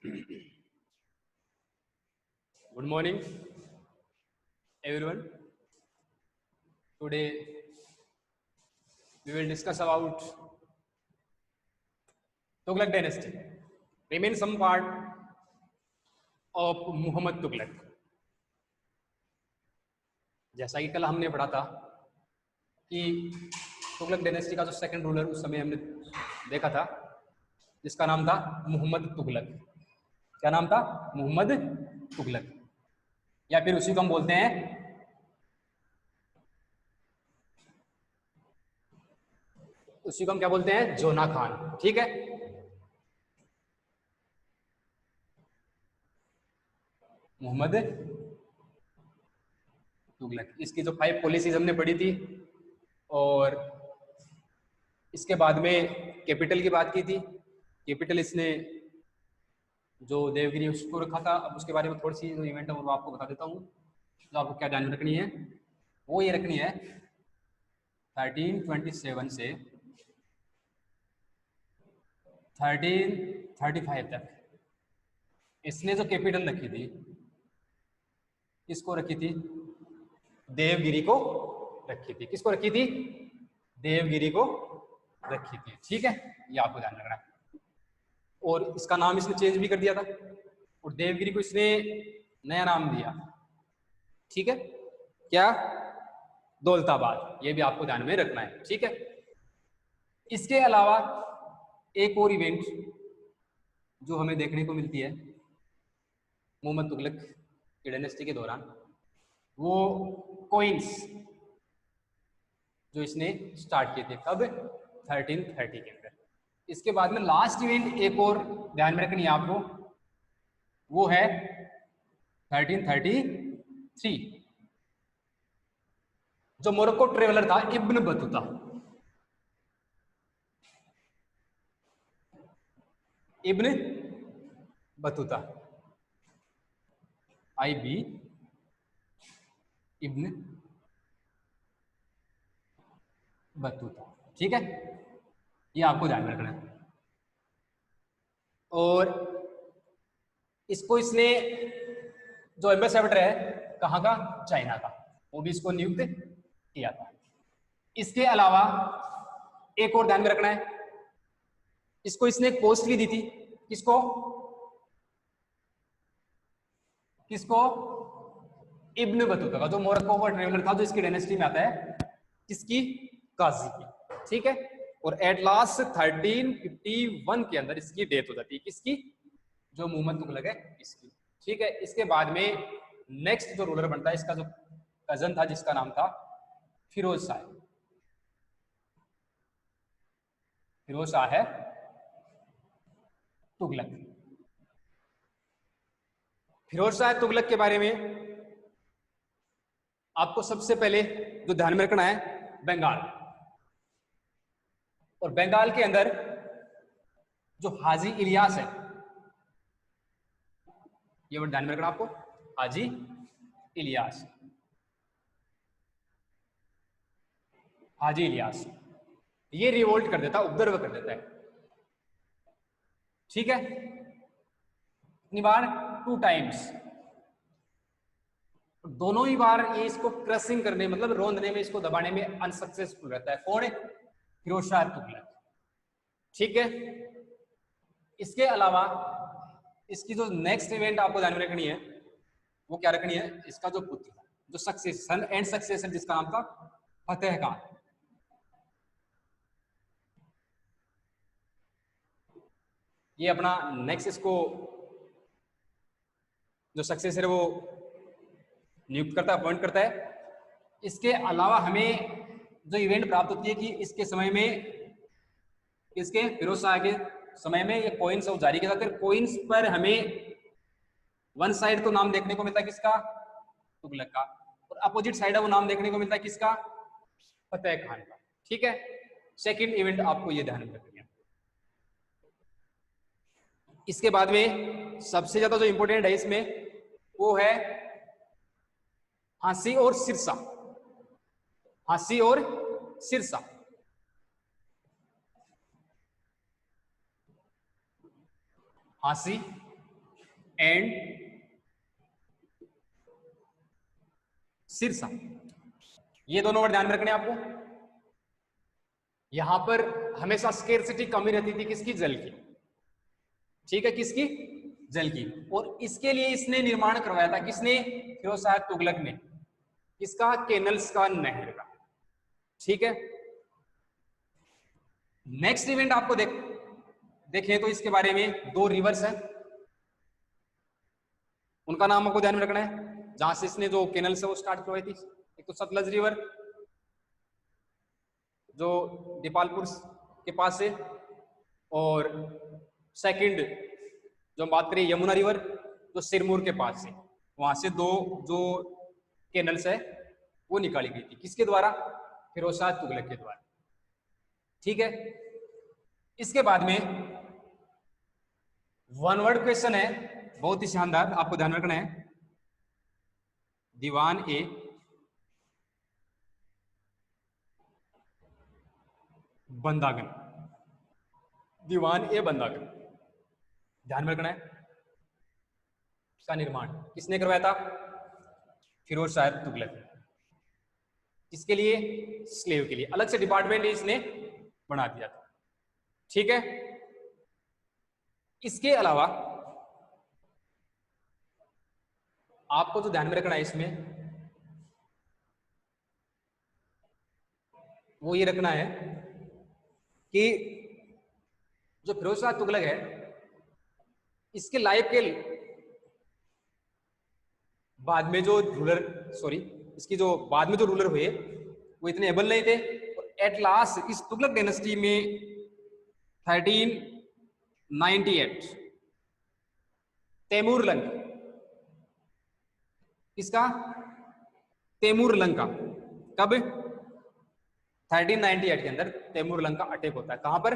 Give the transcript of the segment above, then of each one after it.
Good morning, everyone. Today we will discuss about Tughlaq dynasty. Remain some part of Muhammad Tughlaq. जैसा कि कल हमने पढ़ा था कि तुगलक डायनेस्टी का जो सेकंड रूलर उस समय हमने देखा था, जिसका नाम था मोहम्मद तुगलक। क्या नाम था? मोहम्मद तुगलक, या फिर उसी को हम बोलते हैं क्या बोलते हैं? जोना खान। ठीक है, मोहम्मद तुगलक। इसकी जो 5 पॉलिसीज हमने पढ़ी थी, और इसके बाद में कैपिटल की बात की थी। कैपिटल इसने जो देवगिरी उसको रखा था। अब उसके बारे में थोड़ी सी जो इवेंट है वो आपको बता देता हूँ। तो आपको क्या ध्यान में रखनी है, वो ये रखनी है 1327 से 1335 तक इसने जो कैपिटल रखी थी, किसको रखी थी? देवगिरी को रखी थी। किसको रखी थी? देवगिरी को रखी थी। ठीक है, ये आपको ध्यान रखना है। और इसका नाम इसने चेंज भी कर दिया था, और देवगिरी को इसने नया नाम दिया। ठीक है, क्या? दौलताबाद। ये भी आपको ध्यान में रखना है। ठीक है, इसके अलावा एक और इवेंट जो हमें देखने को मिलती है मोहम्मद तुगलक की डायनेस्टी के दौरान, वो कॉइन्स जो इसने स्टार्ट किए थे। कब? 1330 के अंदर। इसके बाद में लास्ट इवेंट एक और ध्यान में रखनी है आपको, वो है 1333। जो मोरक्को ट्रेवलर था Ibn Battuta, Ibn Battuta, IB Ibn Battuta. ठीक है, ये आपको ध्यान में रखना है। और इसको इसने जो एम्बेसडर है कहाँ का? चाइना का, वो भी इसको नियुक्त किया था। इसके अलावा एक और ध्यान में रखना है, इसको इसने एक पोस्ट भी दी थी। किसको? इब्न बतूता का, जो मोरक्को का ट्रेवलर था, जो इसकी डायनेस्टी में आता है। किसकी? काजी की। ठीक है, और एट लास्ट 1351 के अंदर इसकी डेथ हो जाती है। किसकी? जो मोहम्मद तुगलक है, इसकी। ठीक है, इसके बाद में नेक्स्ट जो रूलर बनता है, इसका जो कजन था, जिसका नाम था फिरोज शाह। फिरोज शाह है तुगलक। फिरोज शाह तुगलक के बारे में आपको सबसे पहले जो ध्यान में रखना है, बंगाल। और बंगाल के अंदर जो हाजी इलियास है, ये वर्ड ध्यान में रखना आपको, हाजी इलियास। हाजी इलियास ये रिवोल्ट कर देता, उपद्रव कर देता है। ठीक है, इतनी बार 2 टाइम्स। दोनों ही बार ये इसको क्रसिंग करने, मतलब रोंदने में, इसको दबाने में अनसक्सेसफुल रहता है। कौन है? फिरोज शाह तुगलक। ठीक है, इसके अलावा इसकी जो नेक्स्ट इवेंट आपको ध्यान में रखनी है, वो क्या रखनी है? इसका जो पुत्र था, जो सक्सेसन एंड सक्सेसर, जिसका नाम था फतेह खान। ये अपना नेक्स्ट इसको जो सक्सेसर है वो नियुक्त करता है, अपॉइंट करता है। इसके अलावा हमें जो इवेंट प्राप्त होती है कि इसके समय में, इसके फिरोज शाह के समय में, ये कॉइन्स जारी किया जाता है। कॉइन्स पर हमें वन साइड तो नाम देखने को मिलता है किसका? तुगलक का, और अपोजिट साइड है वो नाम देखने को मिलता है किसका? फतेह खान का। ठीक है, सेकंड इवेंट आपको ये ध्यान में रखना है। इसके बाद में सबसे ज्यादा जो इंपॉर्टेंट है इसमें, वो है हांसी और सिरसा। हांसी और सिरसा। हांसी एंड सिरसा, ये दोनों वर्ड ध्यान में रखने आपको। यहां पर हमेशा स्केर्सिटी कमी रहती थी, किसकी? जल की। ठीक है, किसकी? जल की। और इसके लिए इसने निर्माण करवाया था, किसने? फिरोज शाह तुगलक ने। किसका? कैनल्स का, नहर का। ठीक है। नेक्स्ट इवेंट आपको देखें तो इसके बारे में दो रिवर्स हैं, उनका नाम आपको ध्यान में रखना है, जहां से इसने जो कैनल्स है वो स्टार्ट करवाई थी। एक तो सतलज रिवर जो दीपालपुर के पास है, और सेकंड जो हम बात करें यमुना रिवर जो सिरमौर के पास है, वहां से दो जो कैनल्स है वो निकाली गई थी। किसके द्वारा? फिरोज शाह तुगलक के द्वारा। ठीक है। इसके बाद में वन वर्ड क्वेश्चन है, बहुत ही शानदार, आपको ध्यान रखना है। दीवान ए बंदागन, दीवान ए बंदागन, ध्यान में रखना है। इसका निर्माण किसने करवाया था? फिरोज शाह तुगलक। किसके लिए? स्लेव के लिए। अलग से डिपार्टमेंट इसने बना दिया था। ठीक है। इसके अलावा आपको जो ध्यान में रखना है इसमें, वो ये रखना है कि जो फिरोज शाह तुगलक है, इसके लाइफ के बाद में जो रूलर, सॉरी, इसकी जो बाद में जो रूलर हुए वो इतने एबल नहीं थे, और एट लास्ट इस तुगलक डायनेस्टी में 1398 तैमूर लंग, किसका? तैमूर लंग का। कब? 1398 के अंदर तैमूर लंग का अटैक होता है। कहां पर?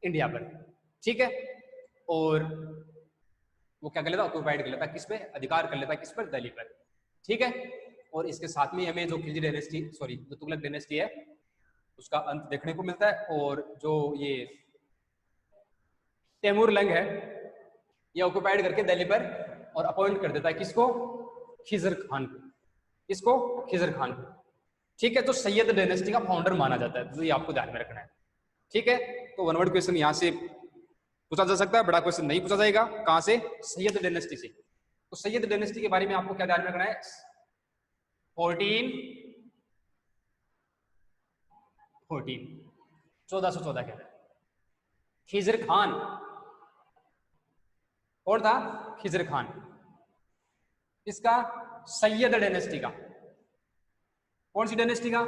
इंडिया पर। ठीक है। और वो क्या कर लेता? ऑक्यूपाइड कर लेता, किस पे? अधिकार कर लेता, किस पर? दिल्ली पर। ठीक है। और इसके साथ में हमें जो खिलजी डायनेस्टी, सॉरी जो तुगलक डायनेस्टी है, उसका अंत देखने को मिलता है। और जो ये तैमूर लंग है, ये ऑक्यूपाइड करके दिल्ली पर और अपॉइंट कर देता है, किसको? खिजर खान को। किसको? खिजर खान को। ठीक है। तो सैयद डायनेस्टी का फाउंडर माना जाता है, तो ये आपको ध्यान में रखना है। ठीक है। तो वन वर्ड क्वेश्चन यहां से पूछा जा सकता है, बड़ा क्वेश्चन नहीं पूछा जाएगा। कहां से? सैयद डायनेस्टी से। तो सैयद डायनेस्टी के बारे में आपको क्या ध्यान में रखना है? 1414 के अंदर खिजर खान, कौन था? खिजर खान। इसका? सैयद डायनेस्टी का। कौन सी डायनेस्टी का?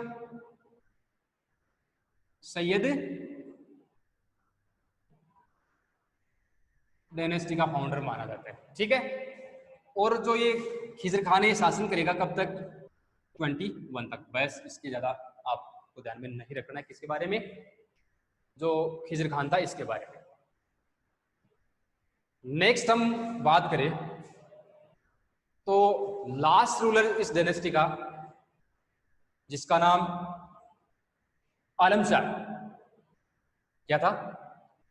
सैयद डायनेस्टी का फाउंडर माना जाता है। ठीक है। और जो ये खिजर खान ये शासन करेगा कब तक? 21 तक। बस इसके ज्यादा आपको ध्यान में नहीं रखना है। किसके बारे में? जो खिजर खान था इसके बारे में। नेक्स्ट हम बात करें तो लास्ट रूलर इस डायनेस्टी का, जिसका नाम आलम शाह। क्या था?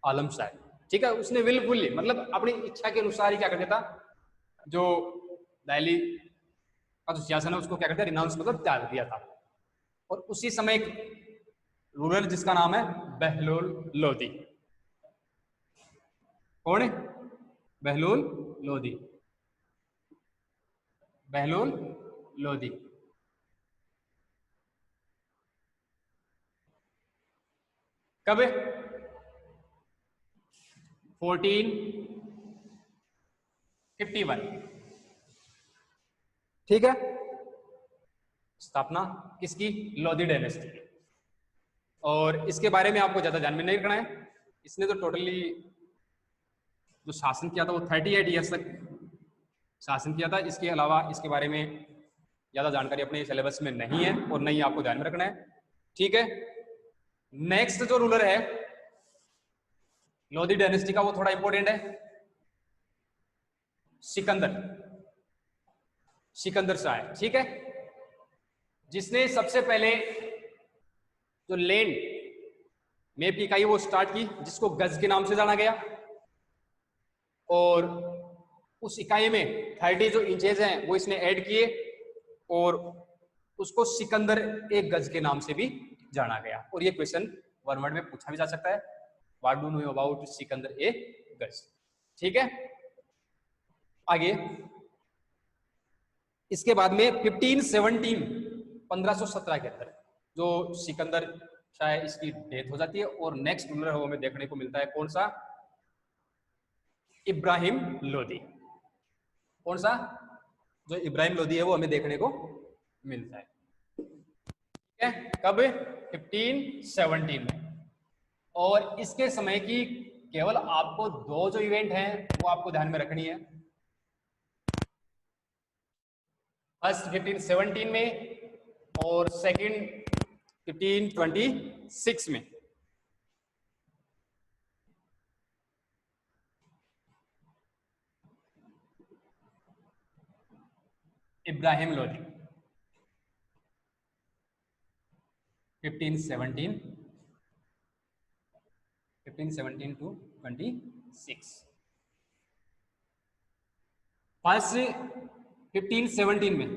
आलम शाह। ठीक है। उसने विलफुली, मतलब अपनी इच्छा के अनुसार ही क्या कर देता, जो दिल्ली का जो सियासन है उसको क्या करता, रिनाउंस, मतलब त्याग दिया था। और उसी समय एक रूलर जिसका नाम है बहलोल लोधी। कौन है? बहलोल लोधी। बहलोल लोधी। कब? 1451। ठीक है। स्थापना किसकी? लोधी डायनेस्टी की। और इसके बारे में आपको ज्यादा ध्यान में नहीं रखना है। इसने तो टोटली जो शासन किया था वो 38 ईयर्स तक शासन किया था। इसके अलावा इसके बारे में ज्यादा जानकारी अपने सिलेबस में नहीं है और नहीं आपको ध्यान में रखना है। ठीक है। नेक्स्ट जो रूलर है लोधी डायनेस्टी का, वो थोड़ा इंपॉर्टेंट है। सिकंदर, सिकंदर शाह है। ठीक है। जिसने सबसे पहले जो लैंड मैप की इकाई वो स्टार्ट की, जिसको गज के नाम से जाना गया। और उस इकाई में 30 जो इंचेज हैं वो इसने ऐड किए और उसको सिकंदर एक गज के नाम से भी जाना गया। और ये क्वेश्चन 1 वर्ड में पूछा भी जा सकता है, what do know about Sikandar ए गज। ठीक है, आगे इसके बाद में 1517 के अंदर जो सिकंदर शायद इसकी डेथ हो जाती है और नेक्स्ट रूलर हमें देखने को मिलता है कौन सा, इब्राहिम लोदी। कौन सा, जो इब्राहिम लोदी है वो हमें देखने को मिलता है। ठीक है, कब, 1517 में। और इसके समय की केवल आपको 2 जो इवेंट हैं वो आपको ध्यान में रखनी है। फर्स्ट 1517 में और सेकंड 1526 में। इब्राहिम लोदी 1517 टू 26। फर्स्ट 1517 में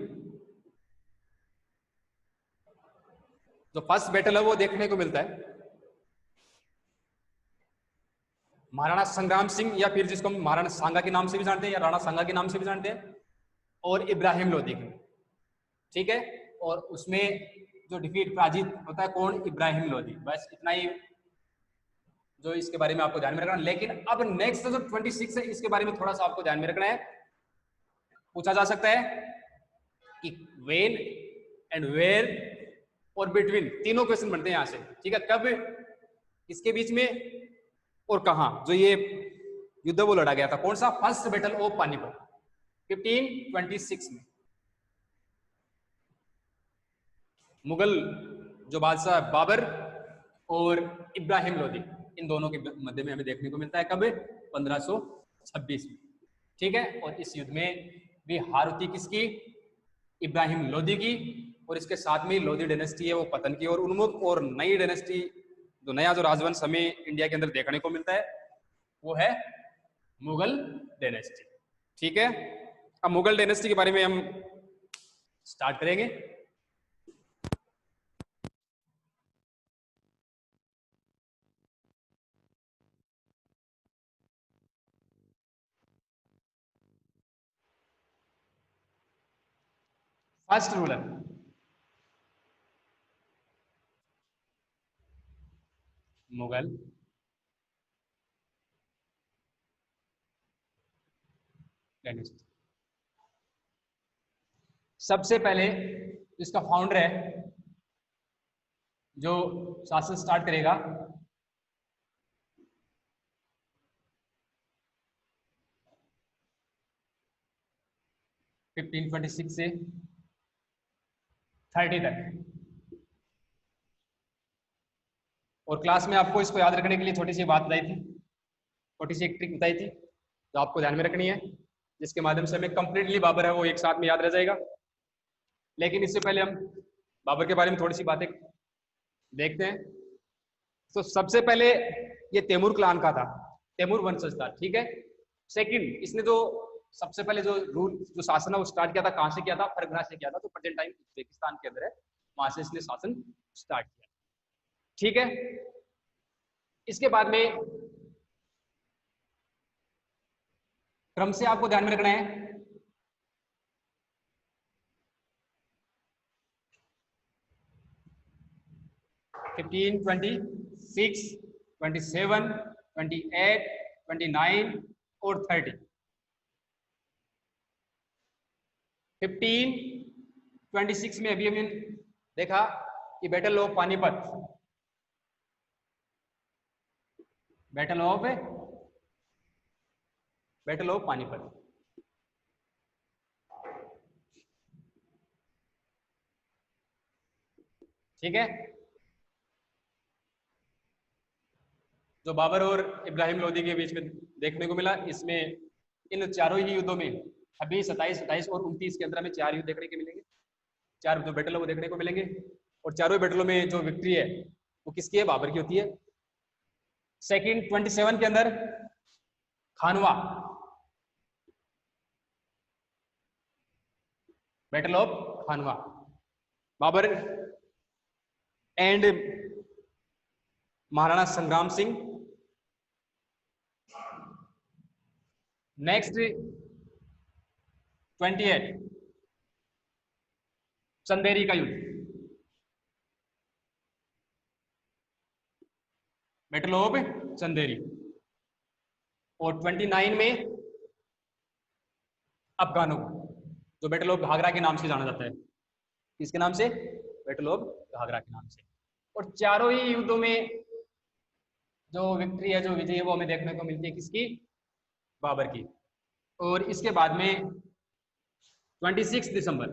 जो फर्स्ट बैटल है वो देखने को मिलता है महाराणा संग्राम सिंह, या फिर जिसको हम महाराणा सांगा के नाम से भी जानते हैं या राणा सांगा के नाम से भी जानते हैं, और इब्राहिम लोदी की। ठीक है, और उसमें जो डिफीट पराजित होता है कौन, इब्राहिम लोदी। बस इतना ही जो इसके बारे में आपको ध्यान में रखना। लेकिन अब नेक्स्ट जो 26 है इसके बारे में थोड़ा सा आपको ध्यान में रखना है। पूछा जा सकता है कि व्हेन एंड वेयर और बिटवीन, तीनों क्वेश्चन बनते हैं यहां से। ठीक है, कब, इसके बीच में और कहां जो ये युद्ध वो लड़ा गया था, कौन सा, फर्स्ट बैटल ऑफ पानीपत 1526 में। मुगल जो बादशाह बाबर और इब्राहिम लोदी, इन दोनों के मध्य में हमें देखने को मिलता है कब, 1526 में। ठीक है, और इस युद्ध में भी हार होती किसकी, इब्राहिम लोदी की, और इसके साथ में लोदी डायनेस्टी है वो पतन की और उन्मुख, और नई डायनेस्टी जो नया जो राजवंश हमें इंडिया के अंदर देखने को मिलता है वो है मुगल डायनेस्टी। ठीक है, अब मुगल डायनेस्टी के बारे में हम स्टार्ट करेंगे। First ruler Mughal dynasty. सबसे पहले इसका फाउंडर है जो शासन स्टार्ट करेगा, फिफ्टीन 26 से 30 तक। और क्लास में आपको इसको याद रखने के लिए छोटी सी बात बताई थी, छोटी सी एक ट्रिक बताई थी जो आपको ध्यान में रखनी है, जिसके माध्यम से हमें कंप्लीटली बाबर है वो एक साथ में याद रह जाएगा। लेकिन इससे पहले हम बाबर के बारे में थोड़ी सी बातें देखते हैं। तो सबसे पहले ये तैमूर क्लान का था, तैमूर वंशज था। ठीक है, सेकंड इसने जो सबसे पहले जो रूल जो शासन है वो स्टार्ट किया था, कहां से किया था, फरगना से किया था, तो प्रेजेंट टाइम उज्बेकिस्तान के अंदर है, वहां से इसने शासन स्टार्ट किया। ठीक है, इसके बाद में क्रम से आपको ध्यान में रखना है। फिफ्टीन 26, 27, 28, 29 और 30। 1526 में अभी हमने देखा कि battle of Panipat, battle of Panipat. ठीक है, जो बाबर और इब्राहिम लोदी के बीच में देखने को मिला, इसमें इन चारों ही युद्धों में 26, 27, 27 और 29 के अंदर में 4 युद्ध देखने के मिलेंगे, 4 जो बैटल है वो देखने को मिलेंगे। और चारों बैटलों में जो विक्ट्री है वो किसकी है, बाबर की होती है। सेकंड 27 के अंदर Khanwa, battle of Khanwa, Babur and Maharana Sangram Singh. Next 28 Chanderi का युद्ध, बैटल ऑफ चंदेरी। और 29 में अफगानों, जो बैटल ऑफ घाघरा के नाम से जाना जाता है। किसके नाम से? बैटल ऑफ घाघरा के नाम से। और चारों ही युद्धों में जो विक्ट्री है, जो विजय है, वो हमें देखने को मिलती है किसकी? बाबर की। और इसके बाद में 26 दिसंबर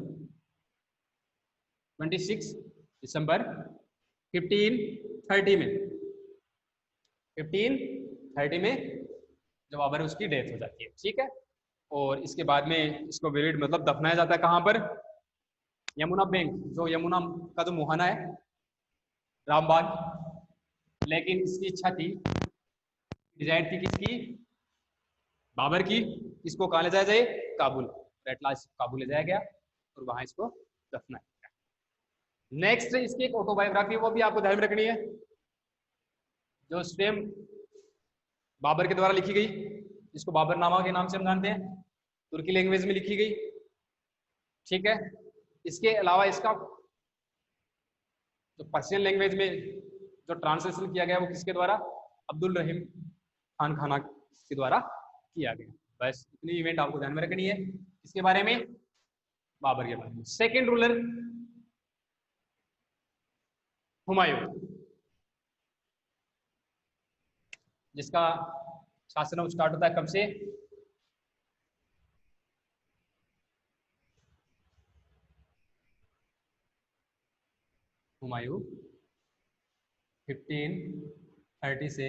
1530 में 1530 में जो बाबर है उसकी डेथ हो जाती है। ठीक है। और इसके बाद में इसको बेरिड मतलब दफनाया जाता है कहां पर? यमुना बैंक, जो यमुना का जो मुहाना है रामबाग। लेकिन इसकी इच्छा थी, डिजायर थी किसकी? बाबर की। इसको कहां ले जाया जाए? काबुल। एट लास्ट काबुल ले जाया गया और वहां इसको दफनाया गया। नेक्स्ट इसकी एक ऑटोबायोग्राफी, वो भी आपको ध्यान में रखनी है, जो स्वयं बाबर के द्वारा लिखी गई, जिसको बाबरनामा के नाम से हम जानते हैं, तुर्की लैंग्वेज में लिखी गई। ठीक है। इसके अलावा इसका जो पर्शियन लैंग्वेज में जो ट्रांसलेशन किया गया वो किसके द्वारा? अब्दुल रहीम खान खाना के द्वारा किया गया। बस इतनी इवेंट आपको ध्यान में रखनी है इसके बारे में, बाबर के बारे में। सेकेंड रूलर हुमायूं, जिसका शासन स्टार्ट होता है कब से? हुमायूं 1530 से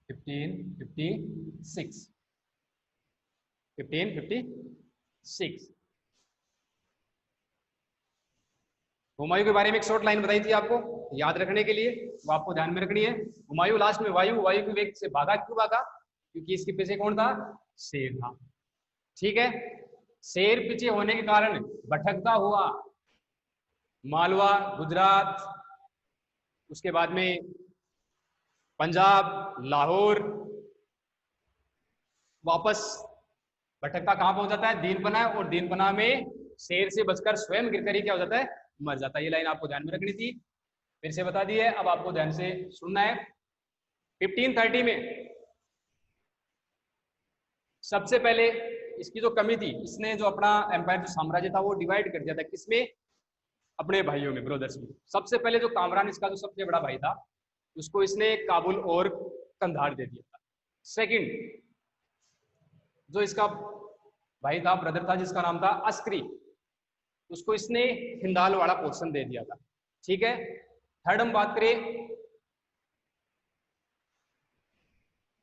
1556 हुमायूं के बारे में एक शॉर्ट लाइन बताई थी आपको याद रखने के लिए, वो आपको ध्यान में रखनी है। हुमायूं लास्ट में वायु के वेग से भागा। क्यों भागा? क्योंकि इसके पीछे कौन था? शेर था। ठीक है। शेर पीछे होने के कारण भटकता हुआ मालवा, गुजरात, उसके बाद में पंजाब, लाहौर, वापस भटकता कहां पहुंच जाता है? दीनपना। और दीनपना में शेर से बचकर स्वयं गिरकर ही क्या हो जाता है? मर जाता है। ये लाइन आपको ध्यान में रखनी थी, फिर से बता दी है, अब आपको ध्यान से सुनना है। 1530 में सबसे पहले इसकी जो कमी थी, इसने जो अपना एम्पायर, जो साम्राज्य था, वो डिवाइड कर दिया था। किसमें? अपने भाइयों में, ब्रदर्स में। सबसे पहले जो कामरान, इसका जो सबसे बड़ा भाई था, उसको इसने काबुल और कंधार दे दिया था। सेकंड, जो इसका भाई था, ब्रदर था, जिसका नाम था अस्करी, उसको इसने हिंदाल वाला पोर्शन दे दिया था। ठीक है। थर्ड हम बात करें,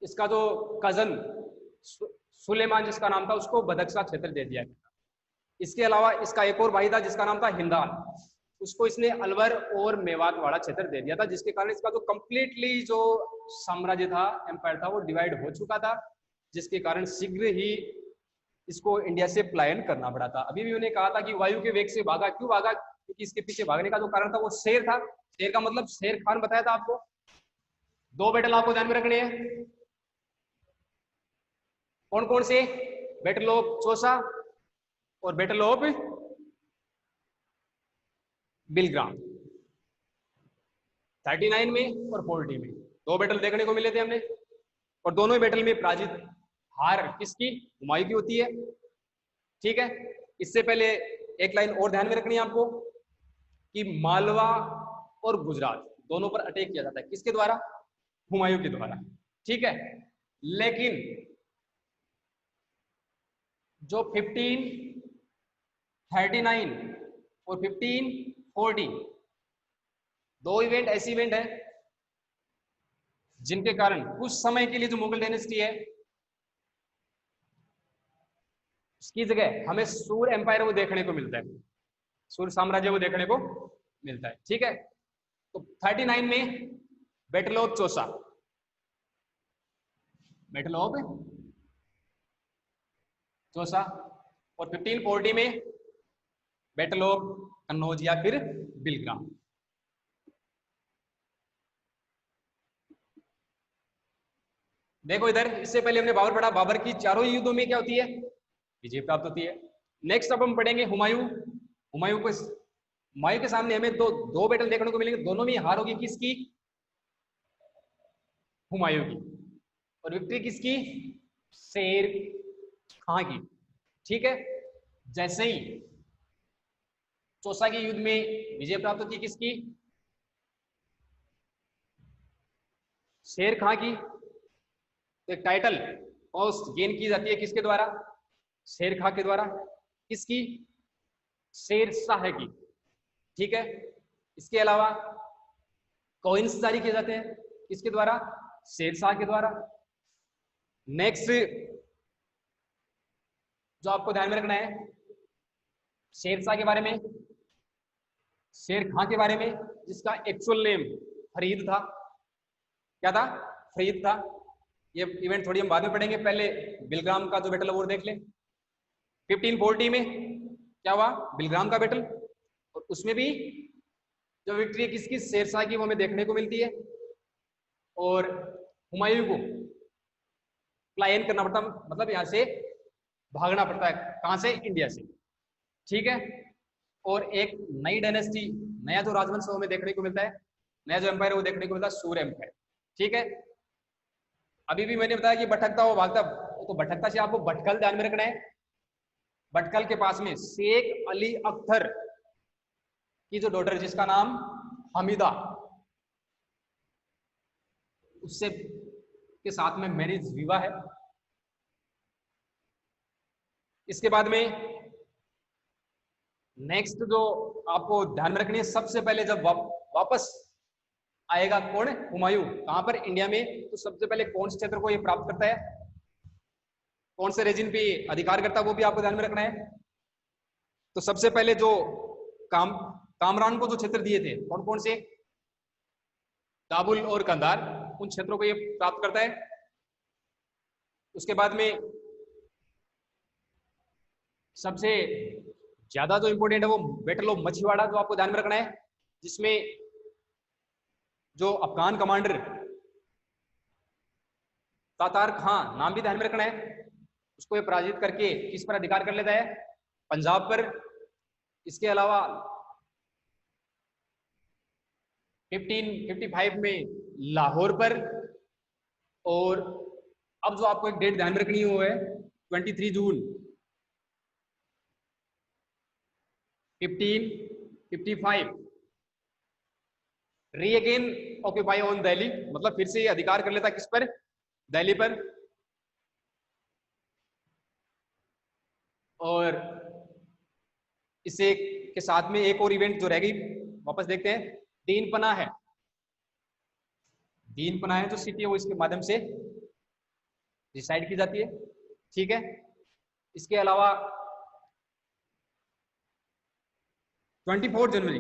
इसका जो कजन सुलेमान जिसका नाम था, उसको बदख्शा क्षेत्र दे दिया गया। इसके अलावा इसका एक और भाई था जिसका नाम था हिंदाल, उसको इसने अलवर और मेवात वाला क्षेत्र दे दिया था, जिसके कारण इसका जो कंप्लीटली जो साम्राज्य था, एम्पायर था, वो डिवाइड हो चुका था, जिसके कारण शीघ्र ही इसको इंडिया से पलायन करना पड़ा था। अभी भी उन्हें कहा था कि वायु के वेग से भागा। क्यों भागा? क्योंकि इसके पीछे भागने का जो कारण था वो शेर था। शेर का मतलब शेर खान बताया था आपको। दो बैटल आपको ध्यान में रखने हैं। कौन कौन से? बैटल ऑफ चौसा और बैटल ऑफ बिलग्राम, 39 में और 40 में दो बैटल देखने को मिले थे हमने। और दोनों ही बैटल में पराजित, हार किसकी? हुमायूं की होती है। ठीक है। इससे पहले एक लाइन और ध्यान में रखनी है आपको कि मालवा और गुजरात दोनों पर अटैक किया जाता है। किसके द्वारा? हुमायूं के द्वारा। ठीक है। लेकिन जो 1539 और 1540 दो इवेंट ऐसी इवेंट है जिनके कारण कुछ समय के लिए जो मुगल डायनेस्टी है, उसकी जगह हमें सूर एम्पायर वो देखने को मिलता है, सूर साम्राज्य वो देखने को मिलता है। ठीक है। तो 39 में battle of Chausa, battle of Chausa, और 1540 में बैटल ऑफ कन्नौज या फिर बिलग्राम। देखो इधर, इससे पहले हमने बाबर पढ़ा, बाबर की चारों युद्धों में क्या होती है, विजय प्राप्त होती है। नेक्स्ट अब हम पढ़ेंगे हुमायूं। हुमायूं के सामने हमें दो दो बैटल देखने को मिलेंगे, दोनों में हार होगी किसकी, हुमायूं की, और विक्ट्री किसकी, शेर खां की। ठीक है, जैसे ही चौसा के युद्ध में विजय प्राप्त होती है किसकी, शेर खां की। तो एक टाइटल पोस्ट गेन की जाती है किसके द्वारा, शेर खां के द्वारा। किसकी, शेर शाह की। ठीक है, इसके अलावा कॉइन्स जारी किए जाते हैं किसके द्वारा, शेर शाह के द्वारा। नेक्स्ट जो आपको ध्यान में रखना है, शेर शाह के बारे में, शेर खां के बारे में, जिसका एक्चुअल नेम फरीद था। क्या था, फरीद था। ये इवेंट थोड़ी हम बाद में पढ़ेंगे, पहले बिलग्राम का जो बैटल है वो देख लें। 1540 में क्या हुआ, बिलग्राम का बैटल, और उसमें भी जो विक्ट्री है किसकी, शेरशाह की, वो हमें देखने को मिलती है। और हुमायूं को प्लायन करना पड़ता, मतलब यहां से भागना पड़ता है, कहां से, इंडिया से। ठीक है, और एक नई डायनेस्टी, नया जो राजवंश हमें देखने को मिलता है, नया जो एम्पायर है वो देखने को मिलता है, सूर्य एम्पायर। ठीक है, अभी भी मैंने बताया कि भटकता वो भागता, तो भटकता से आपको भटकल ध्यान में रखना है। भटकल के पास में शेख अली अख्तर की जो डॉटर, जिसका नाम हमीदा, उससे के साथ में मैरिज विवाह है। इसके बाद में नेक्स्ट जो आपको ध्यान में रखनी है, सबसे पहले जब वापस आएगा कौन, हुमायूं, कहां पर, इंडिया में, तो सबसे पहले कौन से क्षेत्र को ये प्राप्त करता है, कौन से रीजन पे अधिकार करता है, वो भी आपको ध्यान में रखना है। तो सबसे पहले जो कामरान को जो क्षेत्र दिए थे, कौन कौन से, काबुल और कंधार, उन क्षेत्रों को ये प्राप्त करता है। उसके बाद में सबसे ज्यादा जो इंपॉर्टेंट है वो बैटल ऑफ मछीवाड़ा, जो आपको ध्यान में रखना है, जिसमें जो अफगान कमांडर तातार खां, नाम भी ध्यान में रखना है, उसको ये पराजित करके किस पर अधिकार कर लेता है, पंजाब पर। इसके अलावा 1555 में लाहौर पर। और अब जो आपको एक डेट ध्यान में रखनी है वो है 23 जून 1555, री अगेन ऑक्यूपाई ऑन दिल्ली, मतलब फिर से ये अधिकार कर लेता किस पर, दिल्ली पर। और इसे के साथ में एक और इवेंट जो रह गई, वापस देखते हैं, दीन पनाह है। दीन पनाह है जो सिटी है वो इसके माध्यम से डिसाइड की जाती है। ठीक है, इसके अलावा 24 जनवरी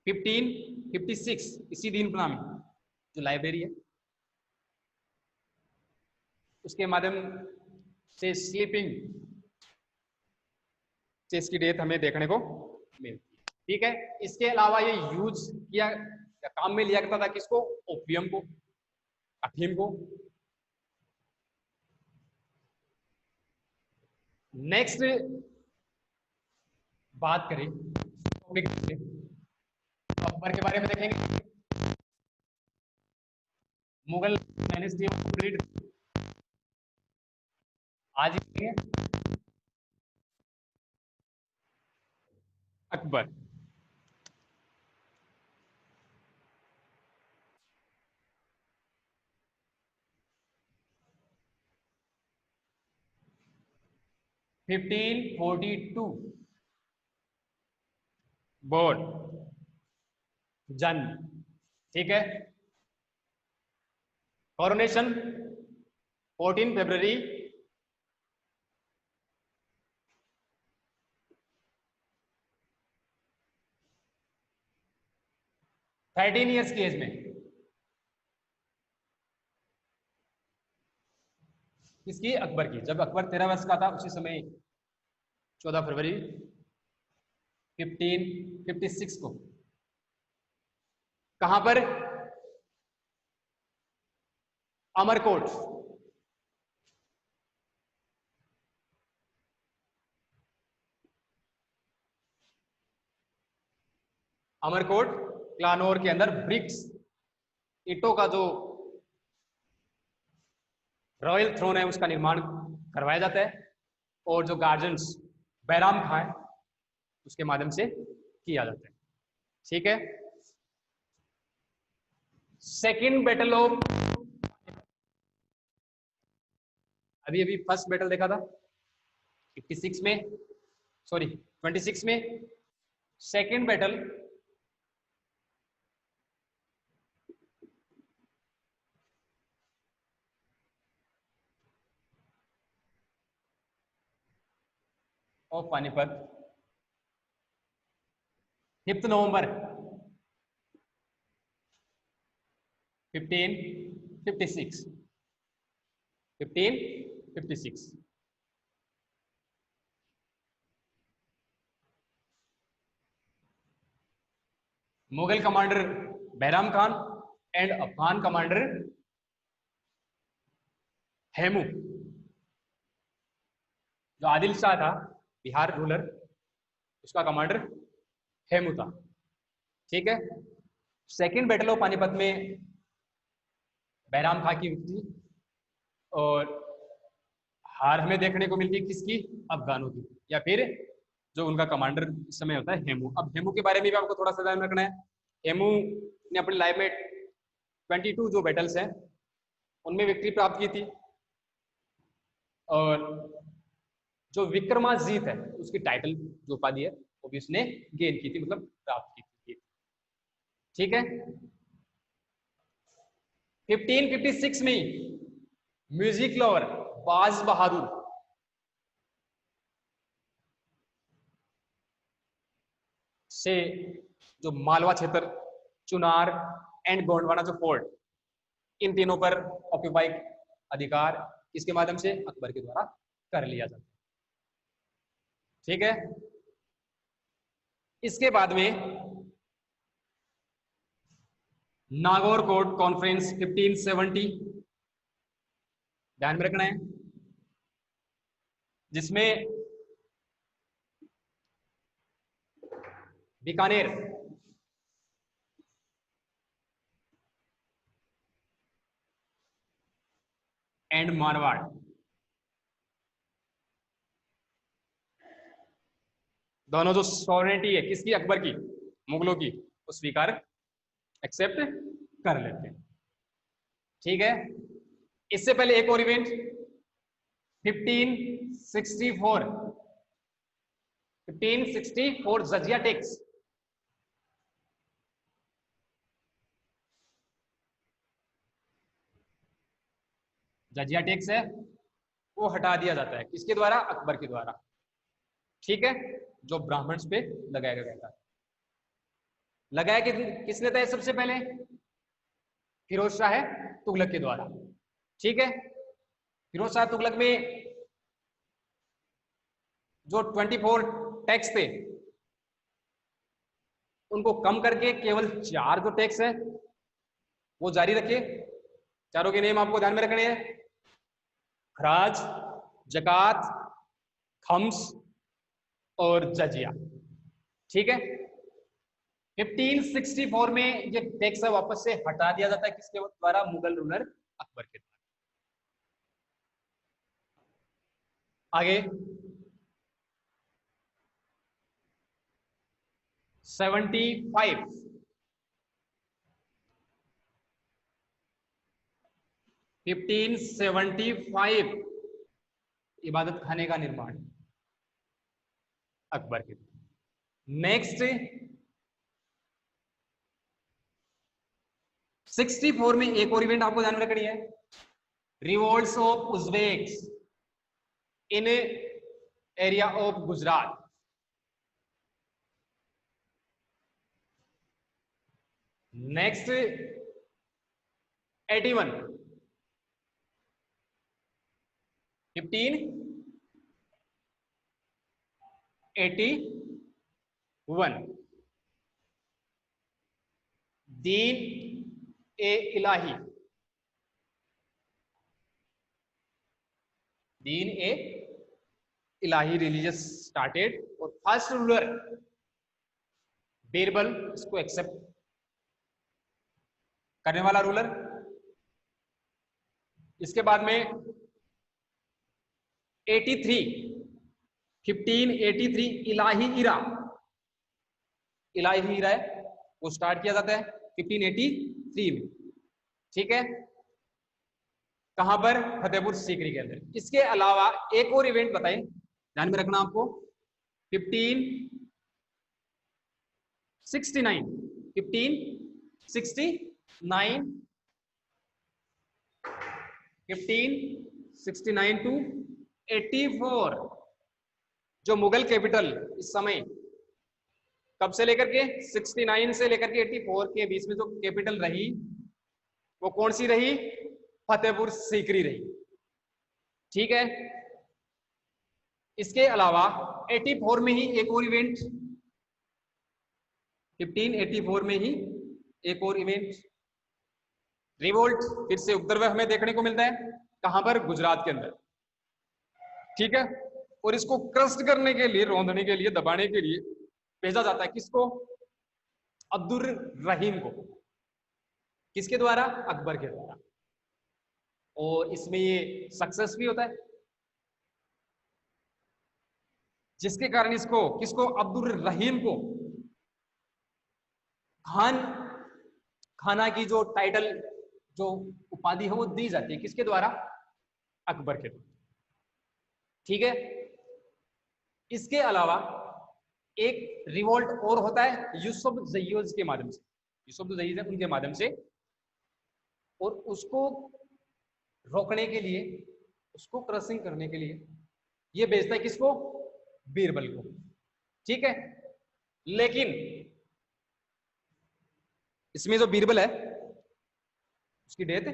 1556, इसी दिन पनाह में जो लाइब्रेरी है उसके माध्यम से स्लीपिंग चेस की डेथ हमें देखने को मिलती है। ठीक है, इसके अलावा ये यूज किया या काम में लिया करता था किसको, ओपियम को, अफीम को। नेक्स्ट बात करें टॉपिक अकबर के बारे में देखेंगे। मुगल डायनेस्टी आज ही अकबर। फिफ्टीन 42 बोर्ड जन्म। ठीक है, कॉरोनेशन 14 फरवरी 13 ईयर्स की एज में। किसकी? अकबर की। जब अकबर 13 वर्ष का था उसी समय 14 फरवरी 1556 को कहां पर? अमरकोट। अमरकोट क्लानौर के अंदर ब्रिक्स ईंटों का जो रॉयल थ्रोन है उसका निर्माण करवाया जाता है, और जो गार्जियंस बैराम खां है उसके माध्यम से किया जाता है। ठीक है। सेकेंड बैटल ऑफ, अभी अभी फर्स्ट बैटल देखा था 56 में, सॉरी 26 में। Second battle of Panipat 5 November 1556। 1556। Mughal commander Bairam Khan and Afghan commander Hemu, जो आदिल शाह था बिहार रूलर, उसका कमांडर हेमू था। ठीक है। सेकेंड बैटल ऑफ पानीपत में बैराम खां की थी, और हार हमें देखने को मिलती है किसकी? अफगानों की, या फिर जो उनका कमांडर इस समय होता है हेमू। अब हेमू के बारे में भी आपको थोड़ा सा ध्यान रखना है। हेमू ने अपनी लाइफ में 22 जो बैटल्स हैं उनमें विक्ट्री प्राप्त की थी, और जो विक्रमाजीत है उसकी टाइटल जो उपाधि है वो भी उसने गेन की थी, मतलब प्राप्त की थी। ठीक है। 1556 में म्यूजिक लवर बाज बहादुर से जो मालवा क्षेत्र, चुनार एंड गोंडवाना जो फोर्ट, इन तीनों पर ऑक्यूपाई अधिकार इसके माध्यम से अकबर के द्वारा कर लिया जाता है। ठीक है। इसके बाद में नागौर कोर्ट कॉन्फ्रेंस 1570 ध्यान में रखना है, जिसमें बीकानेर एंड मारवाड़ दोनों जो सॉवरेनिटी है किसकी? अकबर की, मुगलों की, वो स्वीकार एक्सेप्ट कर लेते हैं। ठीक है। इससे पहले एक और इवेंट 1564, 1564 जजिया टैक्स। जजिया टैक्स है वो हटा दिया जाता है, किसके द्वारा? अकबर के द्वारा। ठीक है। जो ब्राह्मण्स पे लगाया गया था। लगाया किसने था सबसे पहले? फिरोज शाह तुगलक के द्वारा। ठीक है। फिरोज शाह तुगलक में जो 24 टैक्स थे उनको कम करके केवल 4 जो टैक्स है वो जारी रखे। चारों के नेम आपको ध्यान में रखने हैं: खराज, जकात, खम्स और जजिया। ठीक है। 1564 में ये टैक्स वापस से हटा दिया जाता है, किसके द्वारा? मुगल रूलर अकबर के द्वारा। आगे 75, 1575 इबादत खाने का निर्माण अकबर के द्वारा। नेक्स्ट 64 में एक और इवेंट आपको ध्यान में रखनी है, revolts of Uzbeks in area of Gujarat. Next 81, 1581 Deen A Ilahi, Deen A Ilahi religious started, और फर्स्ट रूलर बीरबल इसको एक्सेप्ट करने वाला रूलर। इसके बाद में 1583 इलाही इरा, इलाही इरा है वो स्टार्ट किया जाता है 1583 में, ठीक है, कहां पर? फतेहपुर सीकरी के अंदर। इसके अलावा एक और इवेंट बताएं, ध्यान में रखना आपको, 1569 टू 84, जो मुगल कैपिटल इस समय कब से लेकर के 69 से लेकर के 84 के बीच में जो कैपिटल रही वो कौन सी रही? फतेहपुर सीकरी रही, ठीक है। इसके अलावा 84 में ही एक और इवेंट, 1584 में ही एक और इवेंट, रिवोल्ट, फिर से उपद्रव हमें देखने को मिलता है, कहां पर? गुजरात के अंदर, ठीक है। और इसको क्रस्ट करने के लिए, रौंदने के लिए, दबाने के लिए भेजा जाता है किसको? अब्दुल रहीम को। किसके द्वारा? अकबर के द्वारा। और इसमें ये सक्सेस भी होता है, जिसके कारण इसको, किसको? अब्दुल रहीम को खान, खाना की जो टाइटल, जो उपाधि है वो दी जाती है, किसके द्वारा? अकबर के द्वारा, ठीक है। इसके अलावा एक रिवोल्ट और होता है यूसुफ जय्योज के माध्यम से, यूसुफ जय्योज है उनके माध्यम से, और उसको रोकने के लिए, उसको क्रसिंग करने के लिए ये भेजता है किसको? बीरबल को, ठीक है। लेकिन इसमें जो बीरबल है उसकी डेथ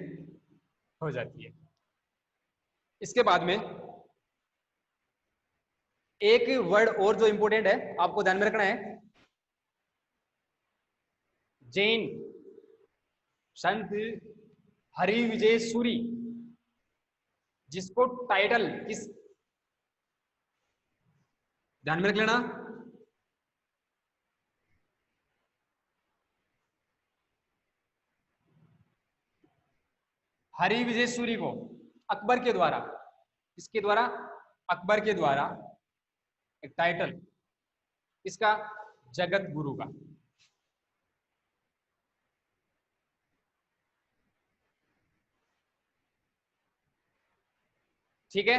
हो जाती है। इसके बाद में एक वर्ड और जो इंपॉर्टेंट है आपको ध्यान में रखना है, जैन संत हरि विजय सूरी, जिसको टाइटल किस, ध्यान में रख लेना, हरि विजय सूरी को अकबर के द्वारा, किसके द्वारा? अकबर के द्वारा एक टाइटल, इसका? जगत गुरु का, ठीक है।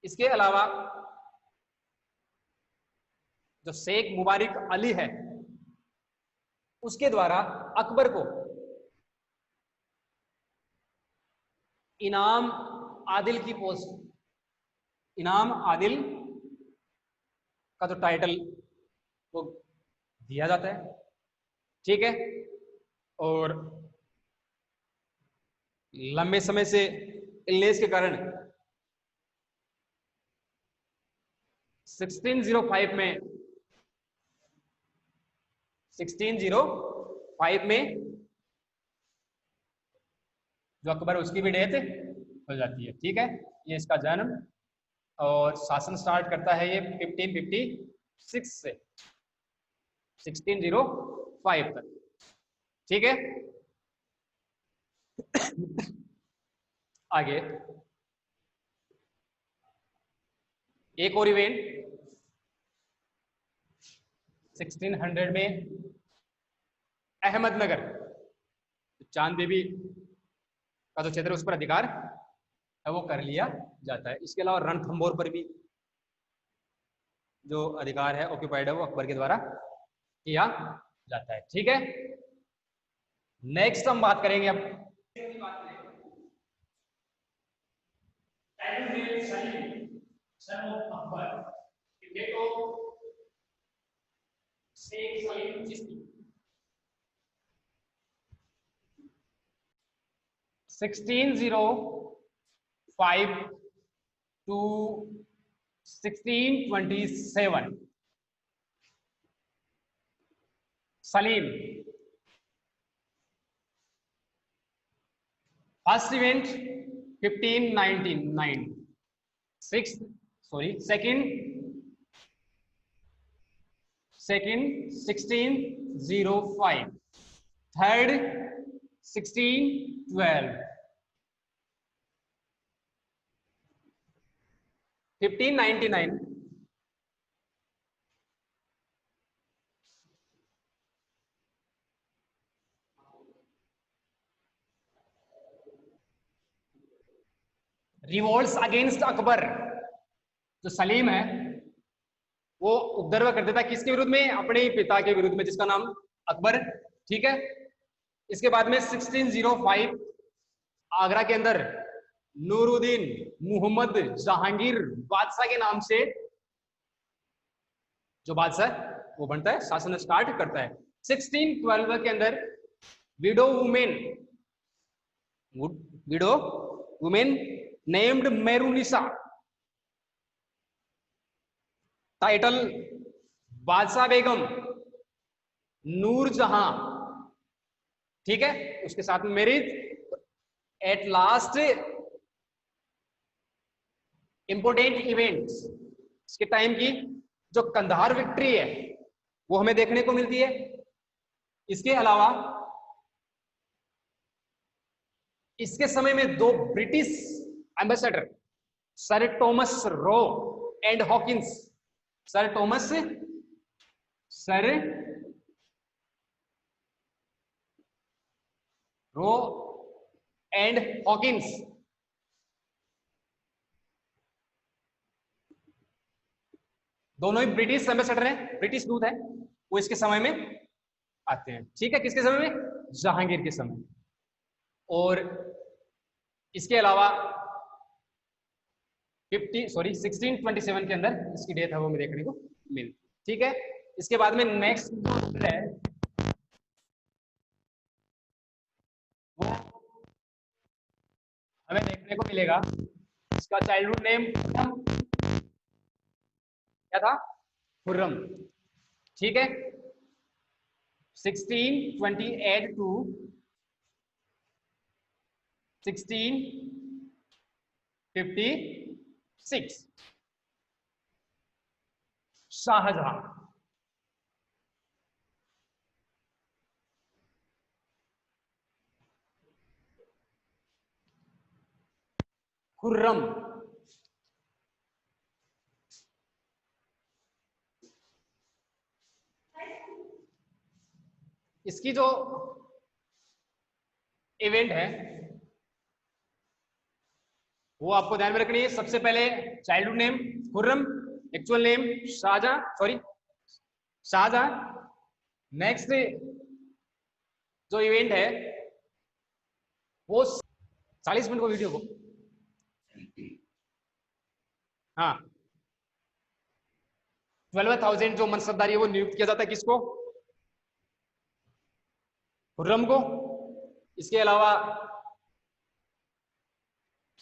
इसके अलावा जो शेख मुबारक अली है उसके द्वारा अकबर को इनाम आदिल की पोस्ट, इनाम आदिल का जो टाइटल वो दिया जाता है, ठीक है। और लंबे समय से इलनेस के कारण 1605 में 1605 में जो अकबर, उसकी भी डेथ हो जाती है, ठीक है। ये इसका जन्म और शासन स्टार्ट करता है ये 1556 से 1605 तक, ठीक है। आगे एक और इवेंट 1600 में अहमदनगर, चांद देवी का जो क्षेत्र है उस पर अधिकार है वो कर लिया जाता है। इसके अलावा रणथंभौर पर भी जो अधिकार है ऑक्यूपाइड है वो अकबर के द्वारा किया जाता है, ठीक है। नेक्स्ट हम बात करेंगे अब son of Akbar, date of Sheikh Salim Chishti. 1605 to 1627. Salim. First event 1599. Second 1605. Third 1612. 1599. Revolts against Akbar. जो सलीम है वो उपद्रव कर देता है किसके विरुद्ध में? अपने ही पिता के विरुद्ध में, जिसका नाम अकबर. ठीक है. इसके बाद में 1605 आगरा के अंदर नूरुद्दीन मोहम्मद जहांगीर बादशाह के नाम से जो बादशाह वो बनता है, शासन स्टार्ट करता है. 1612 के अंदर विडो वुमेन नेम्ड मेरुनिसा, टाइटल बादशाह बेगम नूरजहां. ठीक है. उसके साथ में marriage. At last important events इसके टाइम की जो कंधार विक्ट्री है वो हमें देखने को मिलती है. इसके अलावा इसके समय में दो British ambassador sir Thomas Roe and Hawkins, sir Roe and Hawkins दोनों ही ब्रिटिश एम्बेसडर हैं, ब्रिटिश दूत हैं. वो इसके समय में आते हैं. ठीक है. किसके समय में? जहांगीर के समय. और इसके अलावा 1627 के अंदर इसकी डेथ है वो हमें देखने को मिली. ठीक है. इसके बाद में नेक्स्ट है वो हमें देखने को मिलेगा. इसका चाइल्डहुड नेम क्या था? खुर्रम. ठीक है. 1628 टू 1656 शाहजहां. खुर्रम. इसकी जो इवेंट है वो आपको ध्यान में रखनी है. सबसे पहले childhood name Khurram, actual name Shahjahan. Next जो इवेंट है वो 40 मिनट को वीडियो को हाँ 12,000 जो मनसबदारी है वो नियुक्त किया जाता है. किसको? खुर्रम को. इसके अलावा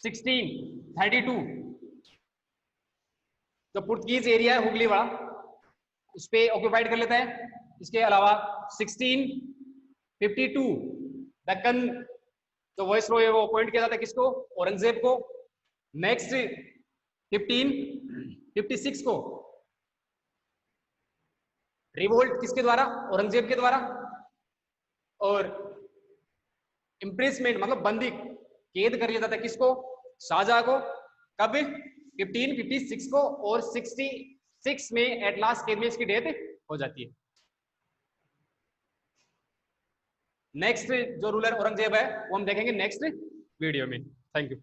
1632 जो पुर्तगीज एरिया है हुगली वाला उस पर ऑक्यूपाइड कर लेता है. इसके अलावा 1652 दक्कन जो वॉइस रॉय है वो अपॉइंट किया जाता है. किसको? औरंगजेब को. नेक्स्ट 1556 को रिवोल्ट किसके द्वारा? औरंगजेब के द्वारा. और इम्प्रिसमेंट मतलब बंदी कैद कर लिया जाता है. किसको? शाहजहां को. कब? 1556 को. और 66 में एट लास्ट कैद में इसकी डेथ हो जाती है. नेक्स्ट जो रूलर औरंगजेब है वो हम देखेंगे नेक्स्ट वीडियो में. Thank you.